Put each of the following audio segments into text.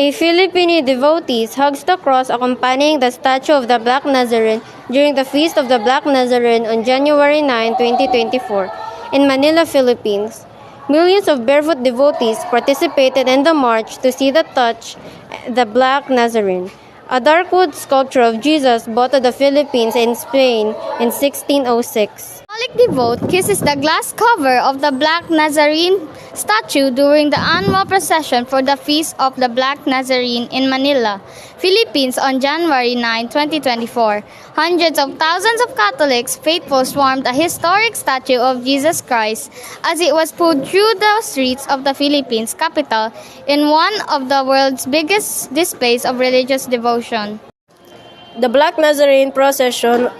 A Filipino devotee hugs the cross accompanying the statue of the Black Nazarene during the Feast of the Black Nazarene on January 9, 2024, in Manila, Philippines. Millions of barefoot devotees participated in the march to see touch the Black Nazarene, a dark wood sculpture of Jesus brought to the Philippines and Spain in 1606. Catholic devote kisses the glass cover of the Black Nazarene statue during the annual procession for the Feast of the Black Nazarene in Manila, Philippines on January 9, 2024. Hundreds of thousands of Catholics faithful swarmed the historic statue of Jesus Christ as it was pulled through the streets of the Philippines capital in one of the world's biggest displays of religious devotion. The Black Nazarene procession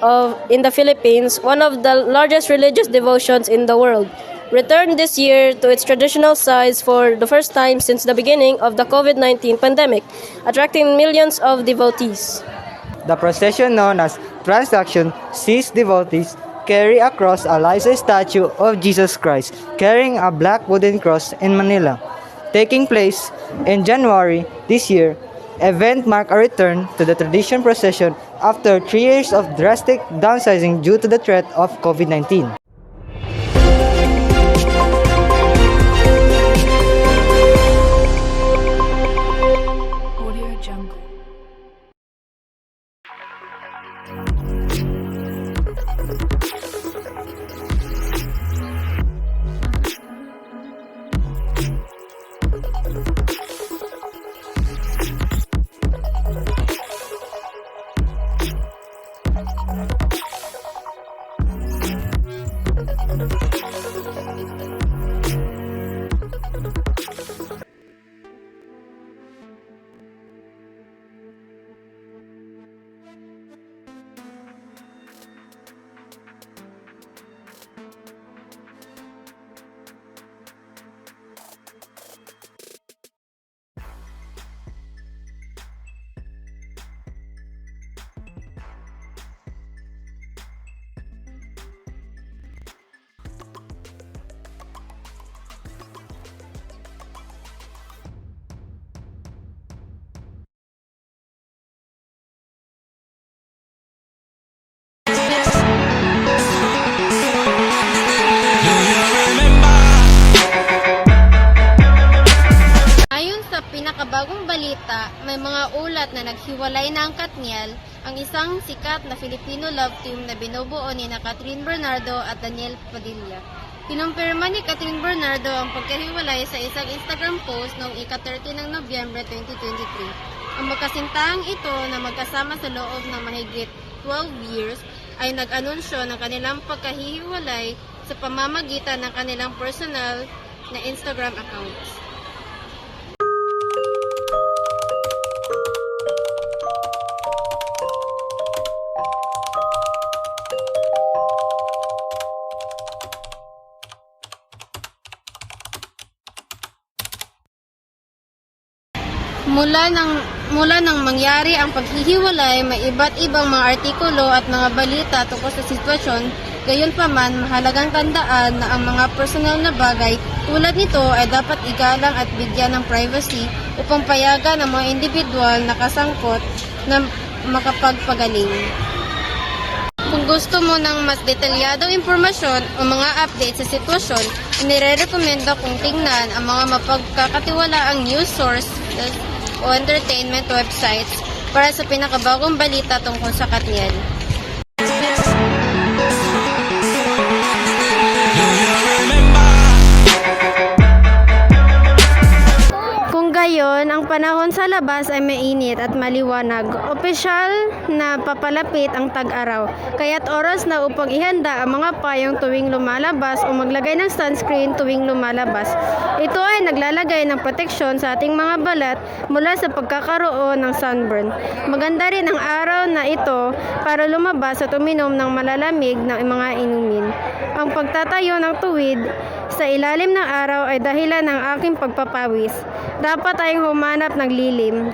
in the Philippines, one of the largest religious devotions in the world, returned this year to its traditional size for the first time since the beginning of the COVID-19 pandemic, attracting millions of devotees. The procession, known as Transaction, sees devotees carry across a life-size statue of Jesus Christ carrying a black wooden cross in Manila. Taking place in January this year, event marked a return to the tradition procession after 3 years of drastic downsizing due to the threat of COVID-19. Pinakabagong balita, may mga ulat na naghiwalay na ang Katniel, ang isang sikat na Filipino love team na binubuo ni Catherine Bernardo at Daniel Padilla. Kinumpirma ni Catherine Bernardo ang pagkahiwalay sa isang Instagram post noong ika-30 ng Nobyembre 2023. Ang magkasintaang ito na magkasama sa loob ng mahigit 12 years ay nag-anunsyo ng kanilang pagkahiwalay sa pamamagitan ng kanilang personal na Instagram accounts. Mula nang mangyari ang paghihiwalay, may iba't ibang mga artikulo at mga balita tungkol sa sitwasyon. Gayunpaman, mahalagang tandaan na ang mga personal na bagay tulad nito ay dapat igalang at bigyan ng privacy upang payagan ang mga individual na kasangkot na makapagpagaling. Kung gusto mo ng mas detalyadong impormasyon o mga update sa sitwasyon, inirekomenda kong tingnan ang mga mapagkakatiwalaang news source o entertainment websites para sa pinakabagong balita tungkol sa Katniel. Ngayon, ang panahon sa labas ay mainit at maliwanag. Opisyal na papalapit ang tag-araw. Kaya't oras na upang ihanda ang mga payong tuwing lumalabas o maglagay ng sunscreen tuwing lumalabas. Ito ay naglalagay ng proteksyon sa ating mga balat mula sa pagkakaroon ng sunburn. Maganda rin ang araw na ito para lumabas at uminom ng malalamig na mga inumin. Ang pagtatayo ng tuwid sa ilalim ng araw ay dahilan ng aking pagpapawis. Dapat tayong humanap ng lilim.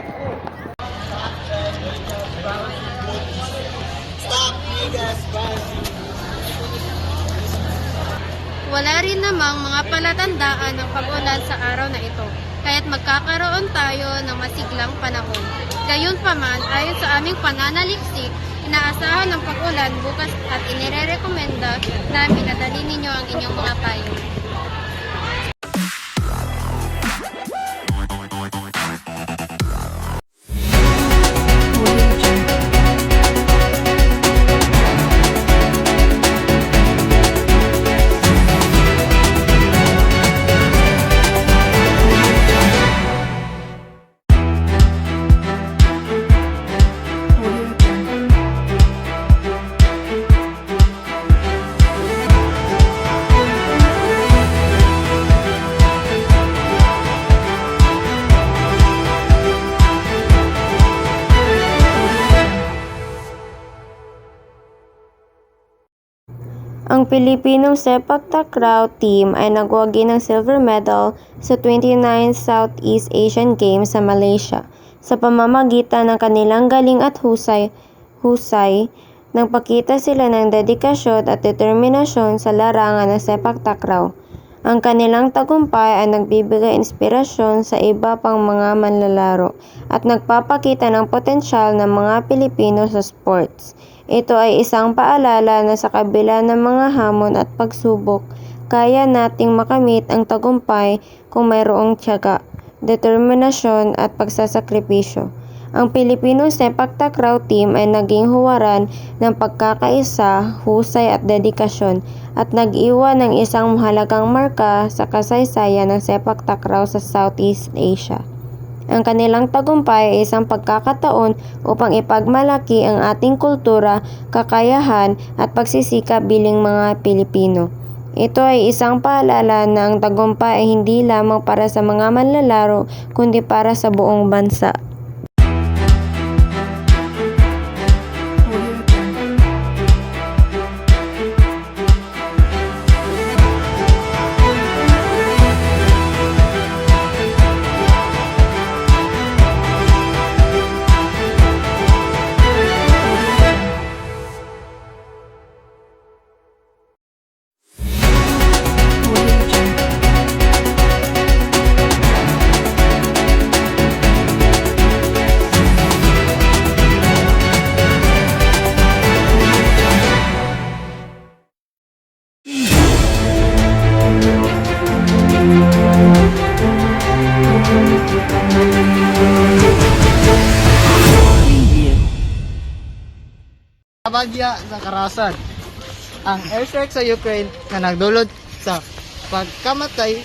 Wala rin namang mga palatandaan ng pag-ulan sa araw na ito. kaya't magkakaroon tayo ng masiglang panahon. Gayunpaman, ayon sa aming pananaliksik, inaasahan ng pag-ulan bukas at inirerekomenda namin na dalhin ninyo ang inyong mga payong. Ang Pilipinong sepak takraw team ay nagwagi ng silver medal sa 29th Southeast Asian Games sa Malaysia sa pamamagitan ng kanilang galing at husay nang pakita sila ng dedikasyon at determinasyon sa larangan ng sepak takraw. Ang kanilang tagumpay ay nagbibigay inspirasyon sa iba pang mga manlalaro at nagpapakita ng potensyal ng mga Pilipino sa sports. Ito ay isang paalala na sa kabila ng mga hamon at pagsubok, kaya nating makamit ang tagumpay kung mayroong tiyaga, determinasyon at pagsasakripisyo. Ang Pilipino sepak takraw team ay naging huwaran ng pagkakaisa, husay at dedikasyon at nag-iwan ng isang mahalagang marka sa kasaysayan ng sepak takraw sa Southeast Asia. Ang kanilang tagumpay ay isang pagkakataon upang ipagmalaki ang ating kultura, kakayahan at pagsisikap bilang mga Pilipino. Ito ay isang paalala na ang tagumpay ay hindi lamang para sa mga manlalaro kundi para sa buong bansa. Bagya sa karasan. Ang airstrike sa Ukraine na nagdulot sa pagkamatay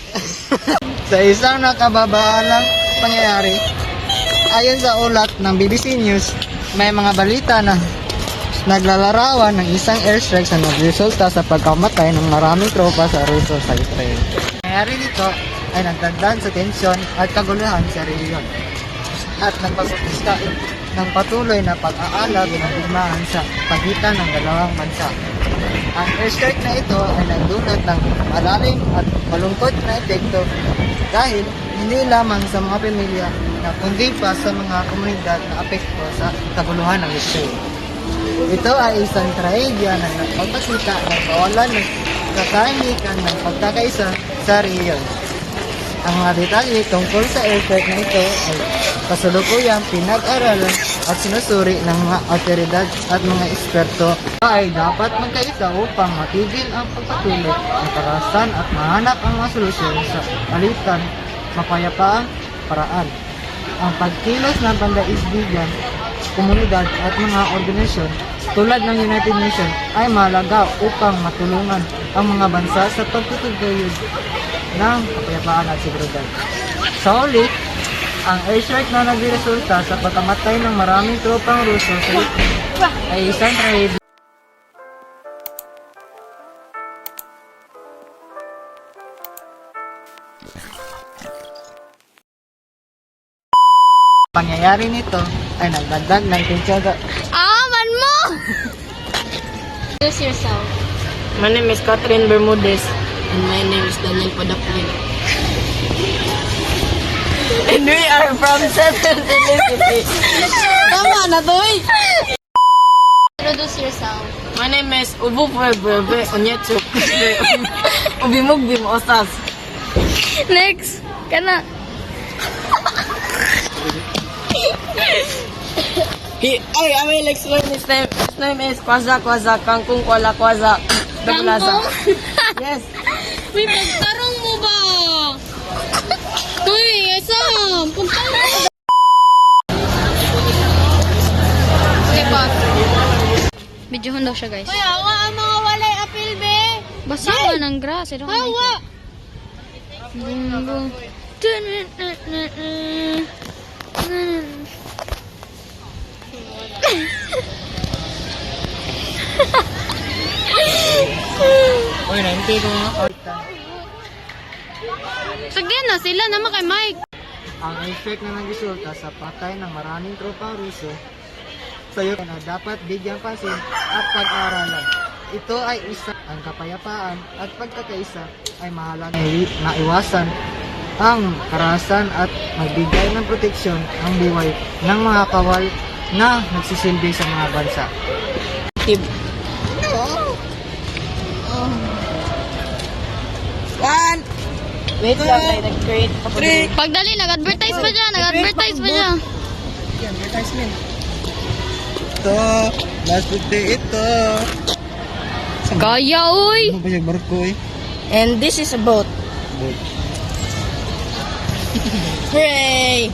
sa isang nakababaalang pangyayari. Ayon sa ulat ng BBC News, may mga balita na naglalarawan ng isang airstrike na nagresulta sa pagkamatay ng maraming tropa sa Ruso sa Ukraine. Nangyari nito ay nagdagdag sa tensyon at kaguluhan sa rehiyon at nagpapakita ng patuloy na pag-aalab ng digmaan sa pagitan ng dalawang bansa. Ang airstrike na ito ay nagdulot ng malalim at malungkot na epekto dahil hindi lamang sa mga pamilya na kundi pa sa mga komunidad na apekto sa kaguluhan ng Ukraine. Ito ay isang trahedya na nagpapakita ng kawalan ng katahimikan ng pagkakaisa sa rehiyon. Ang mga detalye tungkol sa airstrike na ito ay kasalukuyang pinag-aralan at sinusuri ng mga otoridad at mga eksperto ay dapat magkaisa upang matigil ang pagpatuloy ng karahasan at mahanap ang mga solusyon sa palitan, mapayapaang paraan. Ang pagkilos ng pandaigdigan, komunidad at mga organisasyon tulad ng United Nations ay mahalaga upang matulungan ang mga bansa sa pagtutugtuyod ng kapayapaan at seguridad. Sa huli, ang airstrike na nagresulta sa pagkamatay ng maraming tropang Ruso sa Ukraine ay isang trahedya. Pangyayari nito ay nagdagdag ng tensyon. Aman mo! Introduce yourself. My name is Catherine Bermudez. And my name is Daniel Padaplin. And we are from Southern Philippines. Tama na, Toy! Introduce yourself. My name is Ubu Puebebe Onyetsu. Ubimug Bim Osas. Next! Kana. I will explain his name. His name is Kwaza Kwaza Kangkung Kwala Kwaza the Plaza. Yes. Uy, pagtarong mo ba? Uy, Esam! Pagtarong! Okay, pa. Videohan daw siya, guys. Uy, awa ang mga walay apil, be. Basa ka ng grass. I don't like Awa. Uy, nanti ko nga. Sagdiyan na sila naman kay Mike. Ang effect na nagresulta sa patay ng maraming tropang Ruso sa Ukraine na dapat bigyang pansin at pag-aaralan. Ito ay isa ang kapayapaan at pagkakaisa ay mahalaga na iwasan ang karahasan at magbigay ng proteksyon ang buhay ng mga kawal na nagsisilbi sa mga bansa. One. Wait lang, like nag-create. Three. Pagdali, nag-advertise pa siya. Nag-advertise pa siya. Advertisement. Ito, last birthday ito. Kaya, uy! Ano ba yung barko eh? And this is a boat. Hooray!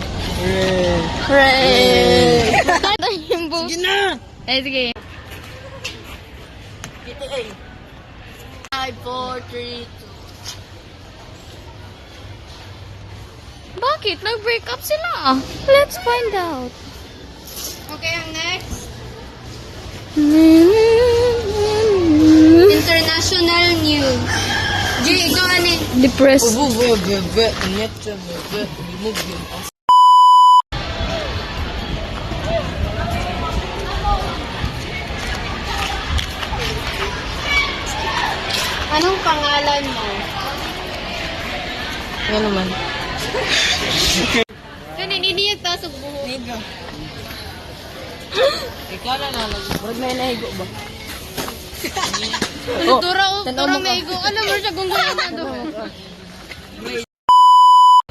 Hooray! Yung boat. Sige na! Eh, sige. PTA. 5, 4, 3, 2. Bakit? Nag-break up sila. Let's find out. Okay, ang next. International news. G, ikaw ani. Depressed. Anong pangalan mo? Yan naman. Kanininiyak ta sa buhok. Nigo. Ikaw na lang. Huwag may nahigo ba? Turang maigo. Alam mo siya gunggulan na doon.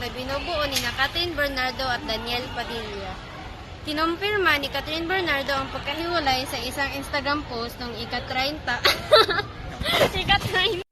Binubuo ni na Catherine Bernardo at Daniel Padilla. Kinumpirma ni Catherine Bernardo ang pagkahiwalay sa isang Instagram post noong ika-30. Ika-30.